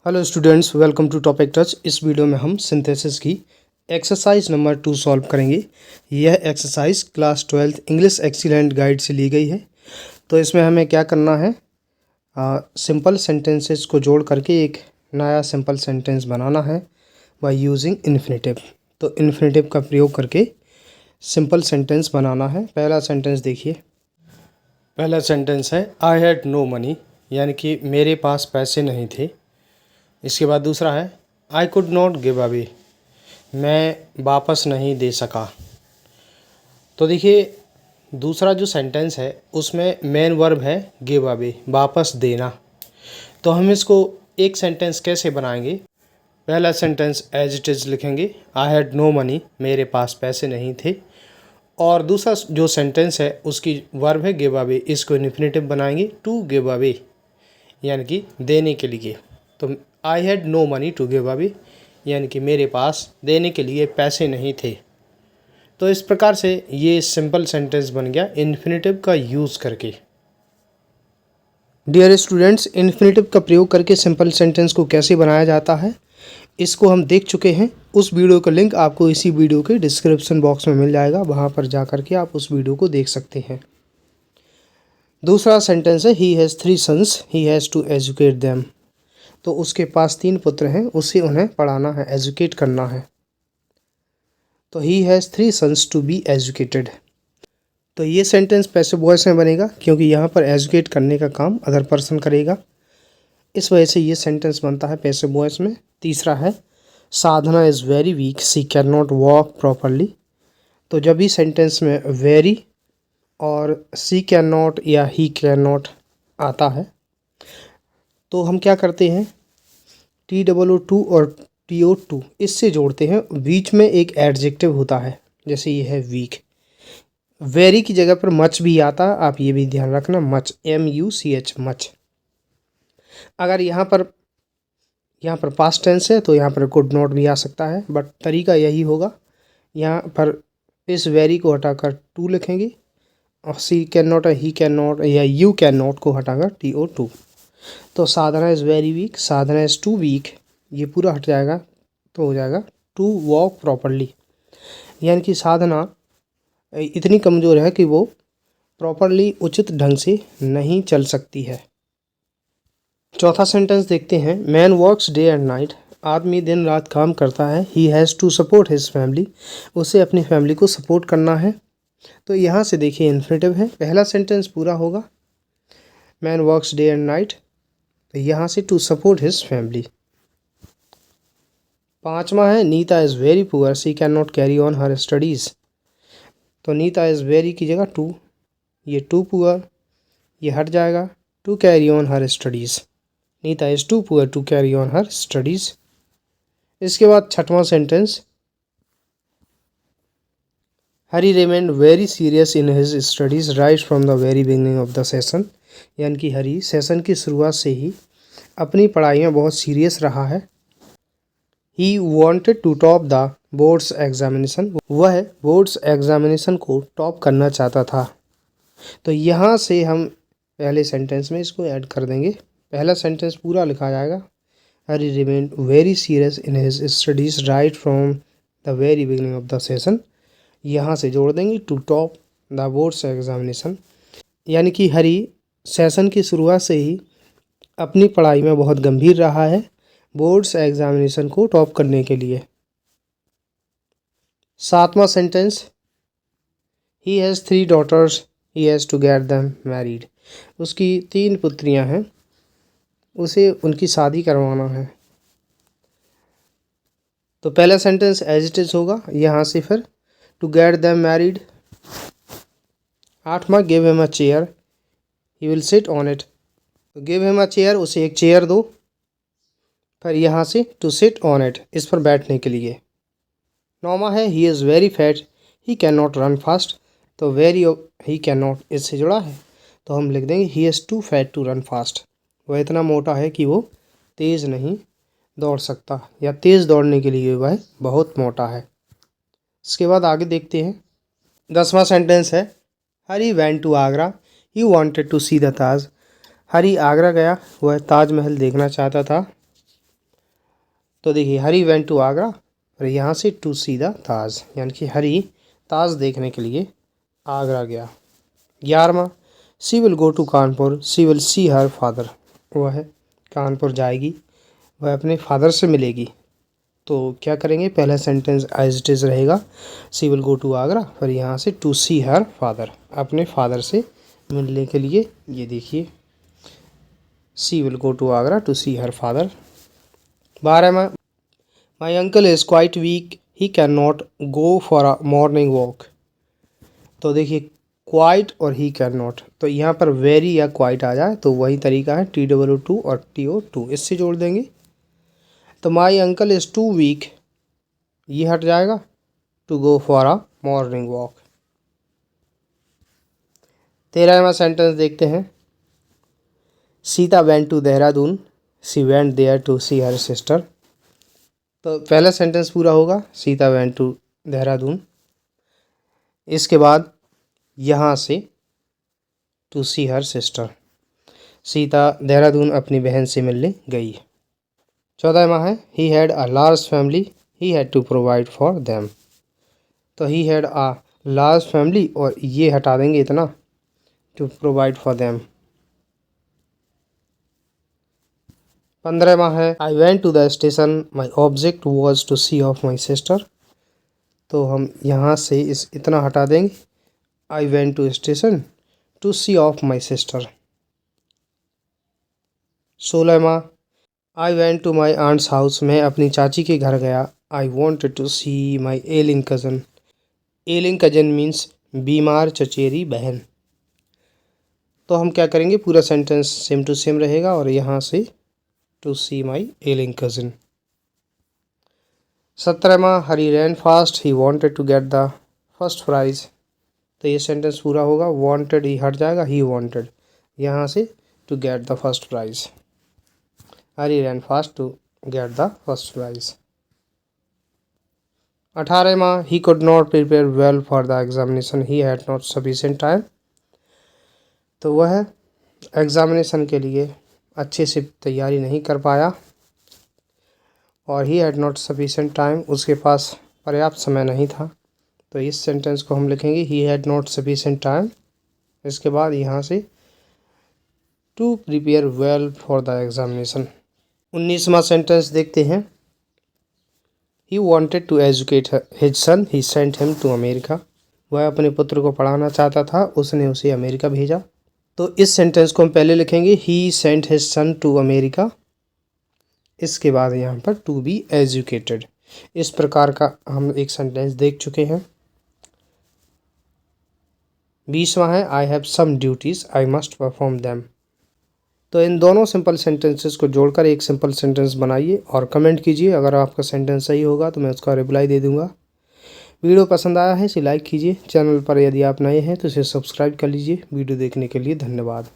Hello students, welcome to topic touch. इस video में हम सिंथेसिस की एक्सरसाइज नंबर 2 सॉल्व करेंगे। यह exercise class 12 English excellent guide से ली गई है। तो इसमें हमें क्या करना है, सिंपल सेंटेंसेस को जोड़ करके एक नया सिंपल सेंटेंस बनाना है बाय यूजिंग इन्फिनेटिव। तो इन्फिनेटिव का प्रयोग करके सिंपल सेंटेंस बनाना है। पहला सेंटेंस देखिए। पहला सेंटेंस है आई हैड नो मनी, यानी कि मेरे पास पैसे नहीं थे। इसके बाद दूसरा है I could not give away, मैं वापस नहीं दे सका। तो देखिए, दूसरा जो सेंटेंस है उसमें मेन वर्ब है गिव अवे, वापस देना। तो हम इसको एक सेंटेंस कैसे बनाएंगे। पहला सेंटेंस एज इट इज़ लिखेंगे, आई हैड नो मनी, मेरे पास पैसे नहीं थे। और दूसरा जो सेंटेंस है उसकी वर्ब है गिव अवे, इसको इन्फिनेटिव बनाएंगे टू गिव अवे, यानी कि देने के लिए। तो I had no money to give away, यानी कि मेरे पास देने के लिए पैसे नहीं थे। तो इस प्रकार से ये सिंपल सेंटेंस बन गया इन्फिनेटिव का यूज़ करके। डियर स्टूडेंट्स, इन्फिनेटिव का प्रयोग करके सिंपल सेंटेंस को कैसे बनाया जाता है इसको हम देख चुके हैं। उस वीडियो का लिंक आपको इसी वीडियो के डिस्क्रिप्शन बॉक्स में मिल जाएगा, वहाँ पर जा कर के आप उस वीडियो को देख सकते हैं। दूसरा सेंटेंस है he has 3 sons, he has to educate them. तो उसके पास 3 पुत्र हैं, उसे उन्हें पढ़ाना है, एजुकेट करना है। तो he has 3 sons to be educated. तो ये सेंटेंस पैसिव वॉइस में बनेगा क्योंकि यहाँ पर एजुकेट करने का काम अदर पर्सन करेगा, इस वजह से ये सेंटेंस बनता है पैसिव वॉइस में। तीसरा है Sadhana is very weak, she can not walk properly. तो जब भी सेंटेंस में वेरी और सी कैन नॉट या ही कैन नॉट आता है तो हम क्या करते हैं, TOO और TO2 इससे जोड़ते हैं। बीच में एक एडजेक्टिव होता है, जैसे ये है वीक। वेरी की जगह पर मच भी आता है, आप ये भी ध्यान रखना, मच, MUCH, मच। अगर यहाँ पर पास्ट टेंस है तो यहाँ पर कुड नॉट भी आ सकता है, बट तरीका यही होगा। यहाँ पर इस वेरी को हटाकर टू लिखेंगे और she can not, he can not या यू कैन नॉट को हटाकर TO2। तो Sadhana is very weak, Sadhana is too weak, ये पूरा हट जाएगा तो हो जाएगा टू वॉक प्रॉपरली, यानी कि साधना इतनी कमज़ोर है कि वो प्रॉपरली उचित ढंग से नहीं चल सकती है। चौथा सेंटेंस देखते हैं, man works day and night, आदमी दिन रात काम करता है। He has to support his family, उसे अपनी फैमिली को सपोर्ट करना है। तो यहाँ से देखिए इन्फिनेटिव है, पहला सेंटेंस पूरा होगा man works day and night, तो यहाँ से टू सपोर्ट हिज फैमिली। पांचवा है Nita is very poor, she can not carry on her studies. तो नीता इज़ वेरी की जगह टू, ये टू पुअर ये हट जाएगा, to carry on her studies. Nita is too poor to carry on her studies. इसके बाद छठवां sentence, Hari remained very serious in his studies right from the very beginning of the session, यानी कि हरी session की शुरुआत से ही अपनी पढ़ाई में बहुत सीरियस रहा है। He wanted to top the boards examination, वह बोर्ड्स एग्जामिनेशन को टॉप करना चाहता था। तो यहाँ से हम पहले सेंटेंस में इसको ऐड कर देंगे। पहला सेंटेंस पूरा लिखा जाएगा, Hari remain very serious in his studies right from the very beginning of the session. यहाँ से जोड़ देंगे to top the boards examination, यानी कि हरी सेशन की शुरुआत से ही अपनी पढ़ाई में बहुत गंभीर रहा है बोर्ड्स एग्जामिनेशन को टॉप करने के लिए। सातवां sentence, he has 3 daughters, he has to get them married. उसकी 3 पुत्रियां हैं, उसे उनकी शादी करवाना है। तो पहला सेंटेंस एज इट इज़ होगा, यहाँ से फिर टू गेट देम मैरिड। आठवां, give him a chair, he will sit on it. तो गिव हिम अ चेयर, उसे एक चेयर दो। फिर यहाँ से टू सिट ऑन इट, इस पर बैठने के लिए। नौवां है he is very fat, he can not run fast. तो वेरी ही कैन नॉट इससे जुड़ा है, तो हम लिख देंगे he is too fat to run fast. वह इतना मोटा है कि वो तेज़ नहीं दौड़ सकता, या तेज़ दौड़ने के लिए वह बहुत मोटा है। इसके बाद आगे देखते हैं। 10वां सेंटेंस है, Hari went to Agra, he wanted to see the Taj. Hari Agra गया, वह ताजमहल देखना चाहता था। तो देखिए हरी वेंट टू आगरा और यहाँ से टू सी द ताज, यानी कि हरी ताज देखने के लिए आगरा गया। 11वां, she will go to Kanpur, she will see her father, वह है कानपुर जाएगी, वह अपने फादर से मिलेगी। तो क्या करेंगे, पहला सेंटेंस एज इट इज़ रहेगा, she will go to Agra, और यहाँ से टू सी हर फादर, अपने फादर से मिलने के लिए। ये देखिए she will go to Agra to see her father. 12वां, my uncle is quite weak, he can not go for a morning walk. तो देखिए क्वाइट और ही कैन नॉट, तो यहाँ पर वेरी या क्वाइट आ जाए तो वही तरीका है, TW2 और TO2 इससे जोड़ देंगे। तो my uncle is too weak, ये हट जाएगा, to go for a morning walk. 13वां सेंटेंस देखते हैं, Sita went to Dehradun, she went there to see her sister. तो पहला सेंटेंस पूरा होगा, सीता वेंट टू देहरादून, इसके बाद यहाँ से to see her sister, Sita Dehradun अपनी बहन से मिलने गई। 14वां है, he had a large family, he had to provide for them. तो he had a large family और ये हटा देंगे इतना, टू प्रोवाइड फॉर देम। 15वां है, I went to the station, my object was to see off my sister. तो हम यहाँ से इस इतना हटा देंगे, I went to station to see off my sister. 16वां, I went to my aunt's house, मैं अपनी चाची के घर गया, I wanted to see my ailing cousin. Ailing cousin means बीमार चचेरी बहन। तो हम क्या करेंगे, पूरा सेंटेंस सेम टू सेम रहेगा और यहाँ से to see my ailing cousin. 17वां, Hari ran fast, he wanted to get the first prize. तो ये सेंटेंस पूरा होगा, वॉन्टेड ही हट जाएगा, ही वॉन्टेड, यहाँ से to get the first prize, Hari ran fast to get the first prize. 18वां, he could not prepare well for the examination, he had not sufficient time. तो वह एग्ज़ामिनेशन के लिए अच्छे से तैयारी नहीं कर पाया, और ही हैड नॉट सफिशिएंट टाइम, उसके पास पर्याप्त समय नहीं था। तो इस सेंटेंस को हम लिखेंगे, he had not sufficient time, इसके बाद यहाँ से to prepare well for the examination. 19वां सेंटेंस देखते हैं, he wanted to educate his son, he sent him to America. वह अपने पुत्र को पढ़ाना चाहता था, उसने उसे अमेरिका भेजा। तो इस सेंटेंस को हम पहले लिखेंगे, he sent his son to America, इसके बाद यहाँ पर टू बी एजुकेटेड। इस प्रकार का हम एक सेंटेंस देख चुके हैं। 20वां है, I have some duties, I must perform them. तो इन दोनों सिंपल सेंटेंसेस को जोड़कर एक सिंपल सेंटेंस बनाइए और कमेंट कीजिए। अगर आपका सेंटेंस सही होगा तो मैं उसका रिप्लाई दे दूंगा। वीडियो पसंद आया है इसे लाइक कीजिए। चैनल पर यदि आप नए हैं तो इसे सब्सक्राइब कर लीजिए। वीडियो देखने के लिए धन्यवाद।